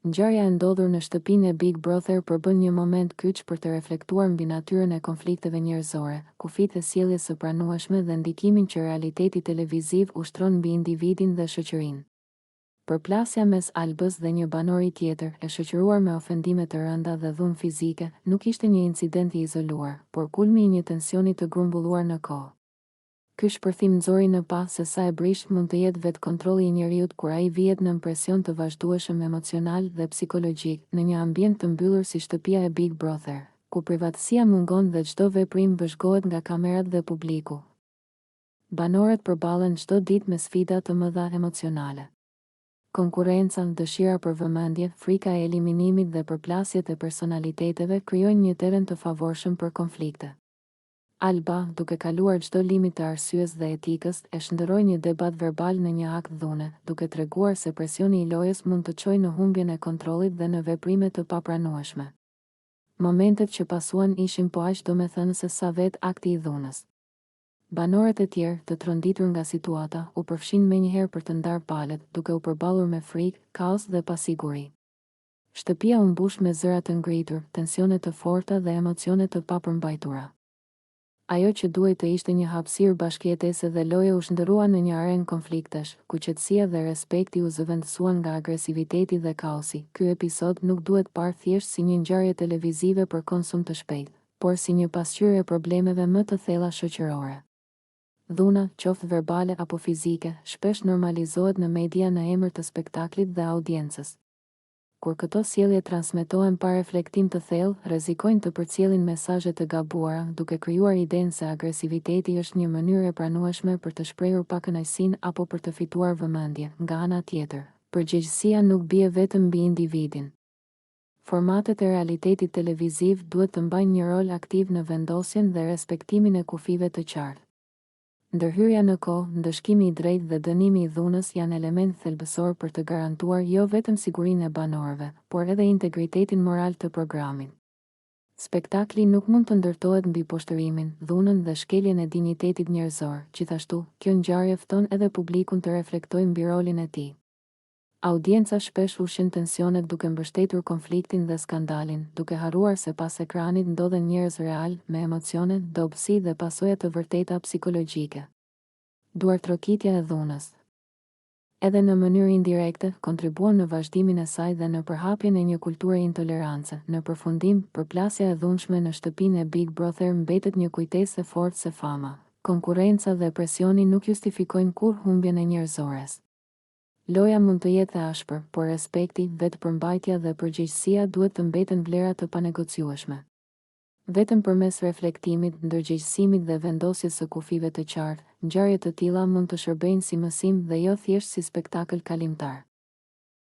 Ngjarja e ndodhur në shtëpinë e Big Brother përbën një moment kyç për të reflektuar mbi natyrën e konflikteve njerëzore, kufijtë e sjelljes së pranueshme dhe ndikimin që realiteti televiziv ushtron mbi individin dhe shoqërinë. Përplasja mes Albës dhe një banori tjetër, e shoqëruar me ofendime të rënda dhe dhunë fizike, nuk ishte një incident i izoluar, por kulmi i një tensioni të grumbulluar në kohë. Ky shpërthim nxori në pa se sa e brisht mund të jetë vetë kontrolli i njeriut kur ai vihet në presion të vazhdueshëm emocional dhe psikologjik në një ambient të mbyllur si shtëpia e Big Brother, ku privatësia mungon dhe çdo veprim vëzhgohet nga kamerat dhe publiku. Banorët përballen çdo ditë me sfida të mëdha emocionale. Konkurrenca, dëshira për vëmendje, frika e eliminimit dhe përplasjet e personaliteteve krijojnë një terren të favorshëm për konflikte. Alba, duke kaluar çdo limit të arsyes dhe etikës, e shndërroi një debat verbal në një akt dhune, duke treguar se presioni i lojës mund të çojë në humbjen e kontrollit dhe në veprime të papranueshme. Momentet që pasuan ishin po aq domethënëse sa vetë akti i dhunës. Banorët e tjerë, të tronditur nga situata, u përfshin menjëherë për të ndarë palët, duke u përballur me frikë, kaos dhe pasiguri. Shtëpia u mbush me zëra të ngritur, tensione të forta dhe emocione të papërmbajtura. Ajo që duhej të ishte një hapësirë bashkëjetese dhe loje u shndërrua në një arenë konfliktesh, ku qetësia dhe respekti u zëvendësuan nga agresiviteti dhe kaosi. Ky episod nuk duhet parë thjesht si një ngjarje televizive për konsum të shpejtë, por si një pasqyrë e problemeve më të thella shoqërore. Dhuna, qoftë verbale apo fizike, shpesh normalizohet në media në emër të spektaklit dhe audiencës. Kur këto sjellje transmetohen pa reflektim të thellë, rrezikojnë të përcjellin mesazhe të gabuara, duke krijuar idenë se agresiviteti është një mënyrë e pranueshme për të shprehur pakënaqësinë apo për të fituar vëmendje. Nga ana tjetër, përgjegjësia nuk bie vetëm mbi individin. Formatet e realitetit televiziv duhet të mbajnë një rol aktiv në vendosjen dhe respektimin e kufive të qartë. Ndërhyrja në kohë, ndëshkimi i drejtë dhe dënimi i dhunës janë element thelbësor për të garantuar jo vetëm sigurinë e banorëve, por edhe integritetin moral të programit. Spektakli nuk mund të ndërtohet mbi poshtërimin, dhunën dhe shkeljen e dinjitetit njerëzor. Gjithashtu, kjo ngjarje fton edhe publikun të reflektojë mbi rolin e tij. Audienca shpesh ushqen tensionet duke mbështetur konfliktin dhe skandalin, duke harruar se pas ekranit ndodhen njerëz real, me emocione, dobësi dhe pasoja të vërteta psikologjike. Duartrokitja e dhunës. Edhe në mënyrë indirekte, kontribuon në vazhdimin e saj dhe në përhapjen e një kulture intolerance. Në përfundim, përplasja e dhunshme në shtëpinë e Big Brother mbetet një kujtesë e fortë se fama, konkurrenca dhe presioni nuk justifikojnë kurrë humbjen e njerëzores. Loja mund të jetë e ashpër, por respekti, vetëpërmbajtja dhe përgjegjësia duhet të mbeten vlera të panegociueshme. Vetëm përmes reflektimit, ndërgjegjësimit dhe vendosjes së kufive të qartë, ngjarje të tilla mund të shërbejnë si mësim dhe jo thjesht si spektakël kalimtar.